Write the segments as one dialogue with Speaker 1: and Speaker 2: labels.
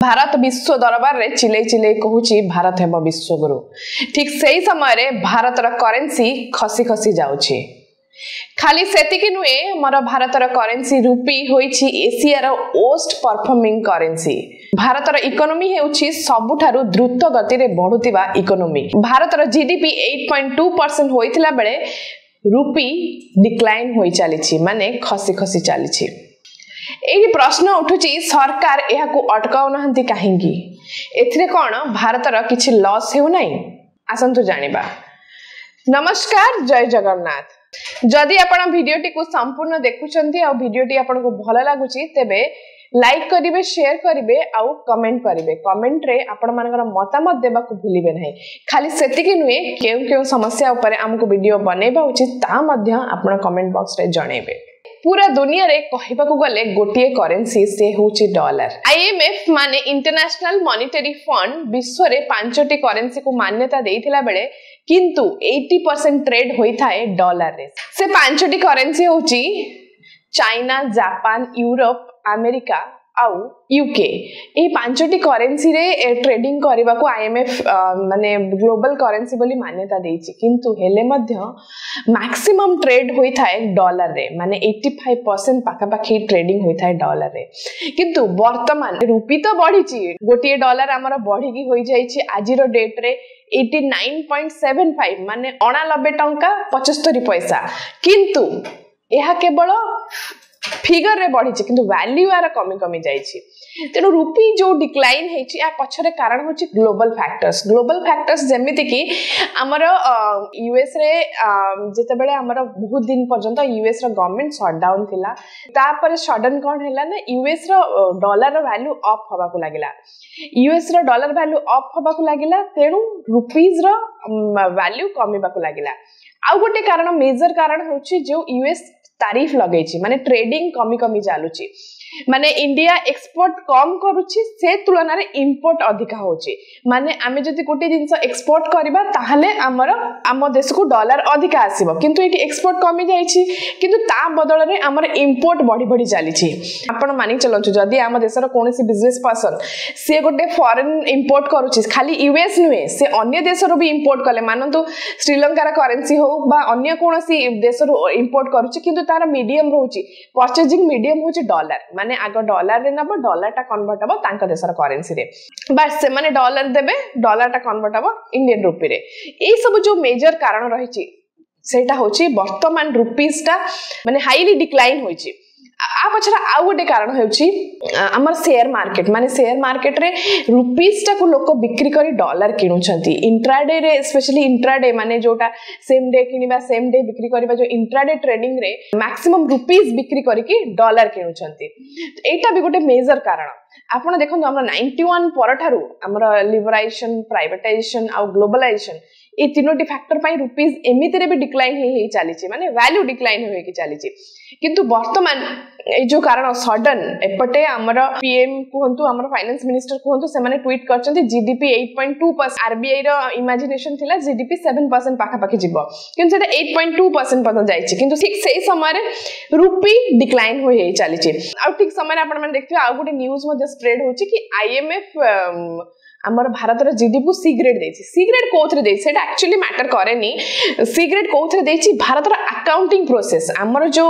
Speaker 1: भारत विश्व दरबार रे चिले चिले कहूची भारत हेब विश्वगुरु। ठीक सही समय भारतर करेन्सी खसी खसी जाउची। खाली सेतिकी नुए मोर भारतर करेन्सी रूपी होईची एशिया रो मोस्ट परफॉर्मिंग करेन्सी। भारतर इकोनॉमी हेउची सबुठारु द्रुत गति रे बढ़ुतिबा इकोनॉमी। भारतर जीडीपी 8.2% होइथिला बेले रूपी डिक्लाइन होई चालीची माने खसी खसी चालीची। एही प्रश्न उठुची सरकार एहाकू अटकाउ नहंती काहेंगी एथिरे कोन भारतर किछि लॉस हेउ नै आसंतु जानिबा। नमस्कार जय जगन्नाथ। जदि आपण वीडियोटी को संपूर्ण देखुचंती आ वीडियोटी आपण को भलो लागुची तेबे लाइक करिवे शेयर करिवे आ कमेंट करिवे। कमेंट रे आपण मानकर मतामत देबा को भूलिबे नै। खाली सेतिकी नुए केउ केउ समस्या ऊपर हमको वीडियो बनेबा उचित ता मध्य आपण कमेंट बॉक्स रे जणेबे। पूरा दुनिया रे कहिबा को गले गोटिए करेन्सी से होची डॉलर। आईएमएफ माने इंटरनेशनल मॉनेटरी फंड विश्व रे 5टी करेन्सी को मान्यता देइथिला बेले किंतु 80% ट्रेड होई थाए डॉलर रे। से 5टी करेन्सी होची चाइना, जापान, यूरोप, अमेरिका आउ यूके। ए 5टी करेन्सी रे ट्रेडिंग करबा को आईएमएफ माने ग्लोबल करेन्सी बोली मान्यता देइछि किंतु हेले मध्य मैक्सिमम ट्रेड होई थाए डॉलर रे माने 85% पाखा पाखी ट्रेडिंग होई थाए डॉलर रे। किंतु वर्तमान रूपी तो बढ़िछि गोटिए डॉलर हमर बढ़ी की होई जाइछि आजिरो डेट रे 89.75 माने 89 टंका 75 पैसा। किंतु यह केवल फिगर रे बढ़ी किंतु वैल्यू आर कमी कमी जाइछि। तेणु रूपी जो डिक्लाइन हेछि आ पछरे कारण होछि ग्लोबल फैक्टर्स जेमिति कि हमर यूएस रे जेते बेले हमर बहुत दिन पर्यंत यूएस रो गवर्नमेंट शटडाउन थिला तापर सडन कोन हैला ना यूएस रो डॉलर रो वैल्यू अप होबा को लागिला। यूएस रो डॉलर वैल्यू अप होबा को लागिला तेणु रुपीज रो वैल्यू कमीबा को लागिला। आ गोटे कारण मेजर कारण होछि जो यूएस तारीफ लगेछि माने ट्रेडिंग कमी कमी चालुछि माने इंडिया एक्सपोर्ट कम करूछि से तुलना रे इंपोर्ट अधिका होछि। माने आमे जति कोटे जिंस एक्सपोर्ट करबा ताहले आम देश को डॉलर अधिका आसीबो किंतु एटी एक्सपोर्ट कमी जाइछि किंतु ता बदल रे हमर इंपोर्ट बढ़ी बढ़ी चालिछि। आपण मानि चलछु जदि आम देशर कोनोसी बिजनेस पर्सन से गोटे फॉरेन इंपोर्ट करूछि खाली यूएस नुए से अन्य देशरो भी इंपोर्ट कले मानंतु श्रीलंका रा करेंसी हो बा अन्य कोनोसी देशरो इंपोर्ट करूछि किंतु तार मीडियम रहउछि परचेजिंग मीडियम होछि डॉलर माने आगो डॉलर रे नबो डॉलर टा कन्वर्ट हबो तांका देशर करेंसी रे बस से माने डॉलर देबे डॉलर टा कन्वर्ट हबो इंडियन रुपी रे। ए सब जो मेजर कारण रहिछि सेटा होछि वर्तमान रुपीस टा माने हाईली डिक्लाइन होइछि। आ पछरा आ गोटे कारण होछि हमर शेयर मार्केट माने शेयर मार्केट रे रुपीस टा को लोक बिक्री करी डॉलर किनुछंती इंट्राडे रे स्पेशली इंट्राडे माने जोटा सेम डे किनिबा सेम डे बिक्री करबा जो इंट्राडे ट्रेडिंग रे मैक्सिमम रुपीस बिक्री करी कि डॉलर किनुछंती। एटा भी गोटे मेजर कारण। आपण देखंतु हमर 91 परठारु हमर लिबराइजेशन प्राइवेटाइजेशन आ ग्लोबलाइजेशन ए तीनोटी फैक्टर पाई रुपीस एमिति रे भी डिक्लाइन हे चालीछि माने वैल्यू डिक्लाइन होय कि चालीछि किंतु वर्तमान ए जो कारण सडन एपटे हमर पीएम कहंतु हमर फाइनेंस मिनिस्टर कहंतु से माने ट्वीट करचंती जीडीपी 8.2% आरबीआई रो इमेजिनेशन थिला जीडीपी 7% पाखा पाखी जिवो किंतु सेटा 8.2% पद जाइछि किंतु ठीक सेही समय रे रूपी डिक्लाइन होय चालीछि। आ ठीक समय रे आपण माने देखथिबे आ गोटे न्यूज मध्ये स्प्रेड होछि कि आईएमएफ हमर भारत रो जीडीपी को सी ग्रेड देछि। सी ग्रेड कोथरे देछि सेटा एक्चुअली मैटर करेनी। सी ग्रेड कोथरे देछि भारत रो अकाउंटिंग प्रोसेस हमर जो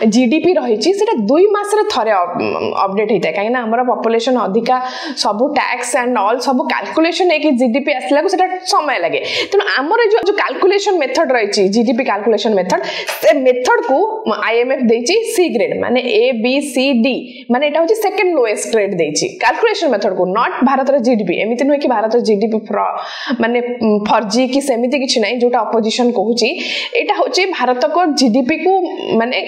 Speaker 1: जीडीपी रहिछि सेटा 2 मास रे थरे अपडेट हेता काहे ना हमर पॉपुलेशन अधिका सब टैक्स एंड ऑल सब कैलकुलेशन है कि जीडीपी आसला को सेटा समय लागे तनो हमर जो कैलकुलेशन मेथड रहिछि जीडीपी कैलकुलेशन मेथड से मेथड को आईएमएफ देछि सी ग्रेड माने ए बी सी डी माने एटा होछि सेकंड लोएस्ट ग्रेड देछि कैलकुलेशन मेथड को नॉट भारत रो जीडीपी एमिति नुहे कि भारत जीडीपी माने फर्जी कि सेमिति किछि नै जोटा अपोजिशन कहूची एटा होची भारत को जीडीपी को माने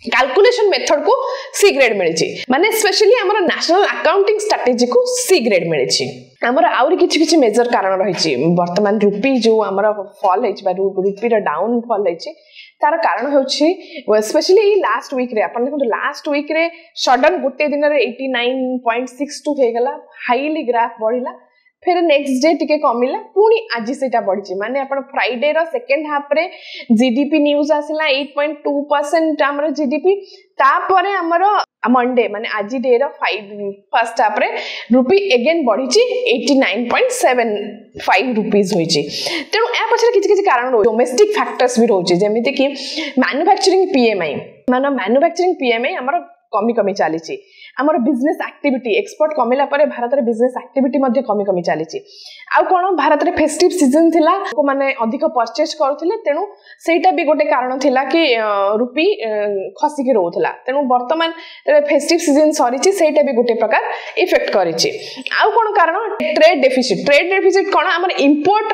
Speaker 1: कैलकुलेशन मेथड को सी ग्रेड मिलिछि माने स्पेशली हमर नेशनल अकाउंटिंग स्ट्रेटजी को सी ग्रेड मिलिछि। हमर आउरी किछि किछि मेजर कारण रहिछि वर्तमान रूपी जो हमर फॉल हेछि बा रूपी रो डाउन फॉल हेछि तार कारण होछि स्पेशली लास्ट वीक रे अपन देखो लास्ट वीक रे सडन गुटे दिन रे 89.62 हे गला हाईली ग्राफ बढ़िला फिर नेक्स्ट डे टिके कमिला पुणी आज सेटा बढ़ी माने आपण फ्राइडे रो सेकंड हाफ रे जीडीपी न्यूज आसिला 8.2% हमर जीडीपी तापरे हमर मंडे माने आज डे रो फर्स्ट हाफ रे रुपी अगेन बढ़ी 89.75 रुपीस होईची तेनु ए पछरे किछि किछि कारण रो डोमेस्टिक फैक्टर्स भी रोचे जेमिति कि मैन्युफैक्चरिंग पीएमआई माने मैन्युफैक्चरिंग पीएमआई हमर कमी कमी चली आमर बिजनेस एक्टिविटी एक्सपोर्ट कमिला परे भारत रे बिजनेस एक्टिविटी मध्ये कमी कमी चली आउ कोन भारत रे फेस्टिव सीजन थिला को माने अधिक परचेज करथिले तेनु सेटा भी गोटे कारण थिला कि रुपी खसी के रहउथला तेनु वर्तमान फेस्टिव सीजन सरीची सेटा भी गोटे प्रकार इफेक्ट करिची आउ कोन कारण ट्रेड डेफिसिट कोन हमर इंपोर्ट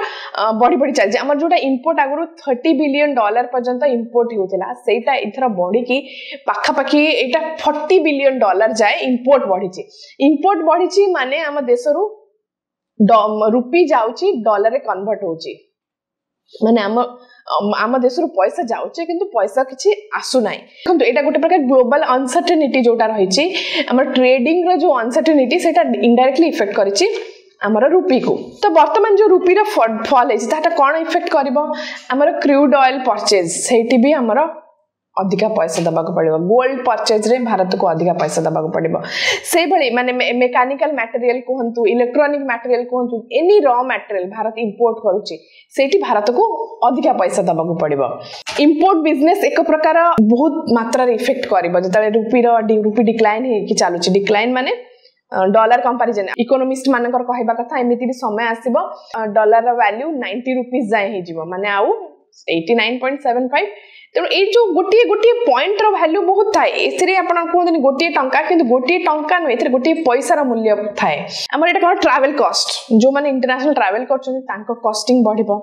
Speaker 1: बड़ी बड़ी चली हमर जोटा इंपोर्ट आगु $30 बिलियन पर्यंत इंपोर्ट होउथला सेटा इथरा बड़ी की पाखा पाखी एटा $40 बिलियन जाए इंपोर्ट बढ़ी माने आम देश रुपी जाउची डॉलर रे कन्वर्ट होची माने आम देश पैसा जाउचे किंतु पैसा किछि आसु नाही किंतु एटा गोटे प्रकार ग्लोबल अनसर्टेनिटी जोटा रहिची हमर ट्रेडिंग रो जो अनसर्टेनिटी सेटा इनडायरेक्टली इफेक्ट करिची हमर रुपी को तो वर्तमान जो रुपी रो फॉल है ताटा कोन इफेक्ट करबो हमर क्रूड ऑयल परचेज सेठी भी हमर अधिका पैसा दबाक पड़िबो गोल्ड परचेज रे भारत को अधिका पैसा दबाक पड़िबो से भली माने मेकानिकल मटेरियल कहंतु इलेक्ट्रॉनिक मटेरियल कहंतु any raw material Bharat import करूची सेठी भारत को अधिका पैसा दबाक पड़िबो इंपोर्ट बिजनेस एक प्रकार बहुत मात्रा रे इफेक्ट करबो जतले रुपी डिक्लाइन हे कि चालुची डिक्लाइन माने डॉलर कंपैरिजन इकोनॉमिस्ट मानकर कहबा कथा एमिति भी समय आसीबो डॉलर रो वैल्यू 90 रुपीस जाय हे जीवो माने आउ 89.75 तेणु ये जो गोटे गोटे पॉइंट रो वैल्यू बहुत थाए एथरे आपण कहते गोटे टंका किंतु गोटे टंका न एथरे गोटे पैसा रो मूल्य थाए हमर एटा कोन ट्रैवल कॉस्ट जो माने इंटरनेशनल ट्रैवल करछन तांको कॉस्टिंग बढ़िबो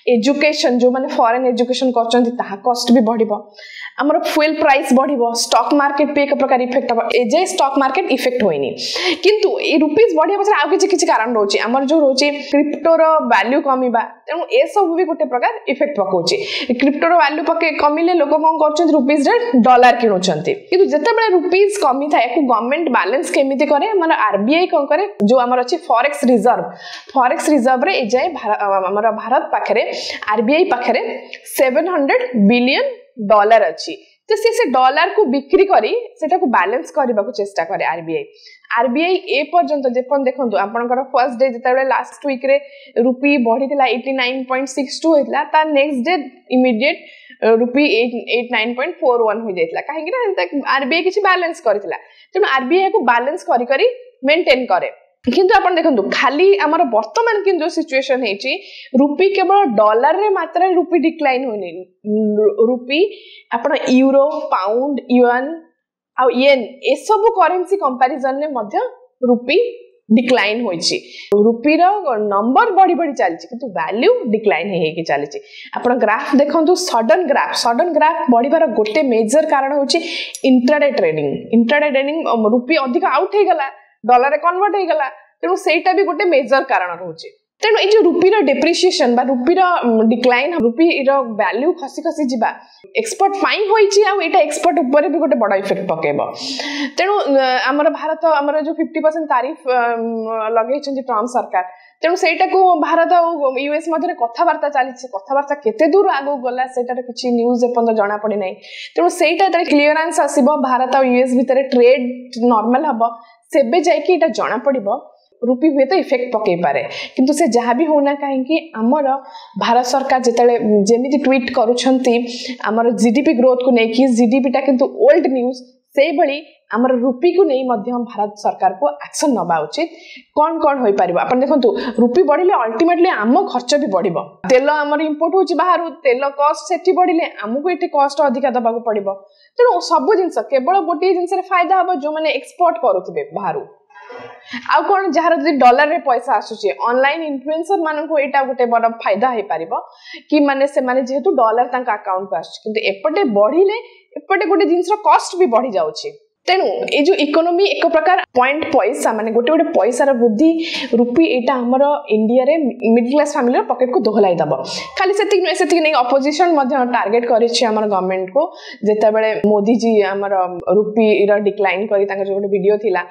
Speaker 1: एजुकेशन जो माने फॉरेन एजुकेशन करछन ताहा कॉस्ट भी बढ़िबो हमर फ्यूल प्राइस बढ़िबो स्टॉक मार्केट पे एक प्रकार इफेक्ट हो ए जे स्टॉक मार्केट इफेक्ट होइनी किंतु ए रुपीस बढ़िया पछे आ किछि कारण रोची हमर जो रोची क्रिप्टो रो वैल्यू कमीबा तेणु ए सब भी गोटे प्रकार इफेक्ट पकोची क्रिप्टो रो वैल्यू पके कमिले लोक कोन करछन रुपीस रे डॉलर किनुछंती किंतु जते बेले रुपीस कमी थाए को गवर्नमेंट बैलेंस केमिति करे हमर आरबीआई कोन करे जो हमर अछि फॉरेक्स रिजर्व रे ए जाय हमर भारत पाखरे आरबीआई पाखरे $700 बिलियन अच्छी तो से डॉलर को बिक्री करी सेटा को बैलेंस करबा को चेष्टा करे आरबीआई ए पर्यंत जेपन देखंतु आपनकर फर्स्ट डे जतबे लास्ट वीक रे रुपी बढ़ीतिला 89.62 हेतला ता नेक्स्ट डे इमीडिएट रुपी 89.41 हो जाइतला काहे कि ना आरबीआई किछि बैलेंस करथिला त आरबीआई को बैलेंस करी करी मेंटेन करे किंतु आपण देखंतु खाली हमर वर्तमान किन जो सिचुएशन हेची रुपी केवल डॉलर रे मात्रा रुपी डिक्लाइन होनी रुपी आपण यूरो पाउंड युआन आ येन ए सब करेंसी कंपैरिजन ने मध्य रुपी डिक्लाइन होईची रुपी रो नंबर बढ़ी बढ़ी चलची किंतु वैल्यू डिक्लाइन हे के चलची आपण ग्राफ देखंतु सडन ग्राफ बढ़ीबार गोटे मेजर कारण होची इंट्राडे ट्रेडिंग रुपी अधिक आउट हे गला डॉलर कन्वर्ट हो गला तेणु सेटा भी गोटे मेजर कारण रोचे तेणु ये जो रुपी डेप्रिसिएशन बा रुपी डिक्लाइन रुपी वैल्यू खसी खसी जिबा एक्सपोर्ट पाई होईची आ एटा एक्सपोर्ट ऊपर भी गोटे बड़ा इफेक्ट पकेबो तेणु हमर भारत हमर जो 50% तारीफ लगेइछन ट्रम्प सरकार तेणु सेटा को भारत और यूएस मध्य कथबार्ता चली कथबार्ता केते दूर आगो गला सेटार किछि न्यूज एपन जाना पड़ी नै तेणु सेटा क्लियरेंस आसीबो भारत और यूएस भितर ट्रेड नॉर्मल हबो सेबे जाय कि एटा जाना पड़िबो रुपी हुए तो इफेक्ट पके पारे किंतु से जहाँ भी होना कहीं आमर भारत सरकार जिते जेमिति ट्वीट करुछंती आमर जीडीपी ग्रोथ को लेकिन जीडीपी टा किंतु ओल्ड न्यूज से भली आमर रुपी को नहीं मध्यम भारत सरकार को एक्शन नबा उचित कौन कौन होई परिबो अपन देखंतु रुपी बढ़िले अल्टीमेटली आम खर्च भी बढ़िबो तेल आमर इंपोर्ट होची बाहर तेल कॉस्ट सेठी बढ़िले आमको एठी कॉस्ट अधिका दबा को पड़िबो तेणु सब जिंस केवल गोटे जिंस रे फायदा हबो जो माने एक्सपोर्ट करूथिबे बाहरु आउ कोन जहार जदि डॉलर रे पैसा आसुचे ऑनलाइन इन्फ्लुएंसर मानन को एटा गोटे बड़ फायदा हे परिबो कि माने से माने जेहेतु डॉलर तांका अकाउंट को आसुचे किंतु एपटे बढ़िले एपटे गोटे जिंस रो कॉस्ट भी बढ़ी जाउची तेणु ये जो इकोनोमी एक प्रकार पॉइंट पैसा माने गोटे गोटे पैसार वृद्धि रुपी एटा हमर इंडिया रे मिडिल क्लास फैमिली पॉकेट को दोहलाई दब खाली से नहीं अपोजिशन टार्गेट करिछि हमर गवर्नमेंट को जेते बेले मोदी जी हमर रुपी रो डिक्लाइन करी तांकर जो गोटे वीडियो थिला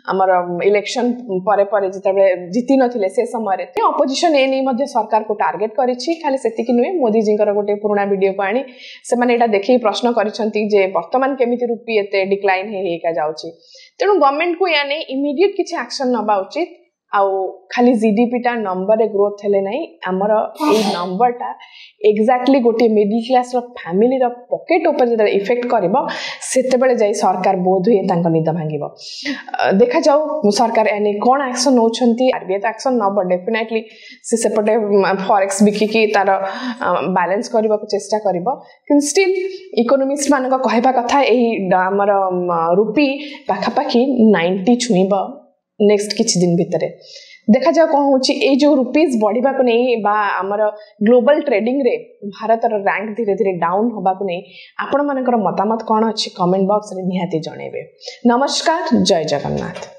Speaker 1: हमर इलेक्शन परे परे जेते बेले जीति नथिले से समय रे अपोजिशन ए नहीं मध्ये सरकार को टार्गेट करिछि खाली सेति कि नुए मोदी जी गोटे पुराना वीडियो को आनी से माने एटा देखि प्रश्न करिसंती जे वर्तमान केमिति रुपी एते डिक्लाइन हेका जाउछि तेणु गवर्नमेंट को या नहीं इमीडिएट किसी एक्शन नबा उचित आउ खाली जीडीपी टा नंबर रे ग्रोथ हेले नहीं हमर ए नंबर टा एग्जैक्टली गोटे मिडिल क्लास रो फैमिली रो पॉकेट ऊपर जे इफेक्ट करबो सेते बेले जाई सरकार बोध हुए तांको निद भांगिबो देखा जाऊ सरकार एने कोन एक्शन नोछंती आरबीआई तो एक्शन नबो डेफिनेटली से सेपटे फॉरेक्स बिकी की तार बैलेंस करबा को चेष्टा करबो किन स्टिल इकोनॉमिस्ट मान को कहबा कथा एही हमर रुपी पाखापाखी 90 छुईबो नेक्स्ट किछि दिन भितरे देखा जाओ कौन होची ए जो रुपीज बढ़िबा को नहीं बा हमर ग्लोबल ट्रेडिंग रे भारत रो रैंक धीरे धीरे डाउन होबा को नहीं आपण मानकर मतामत कोन अछि कमेंट बॉक्स रे निहाती जणेबे नमस्कार जय जगन्नाथ।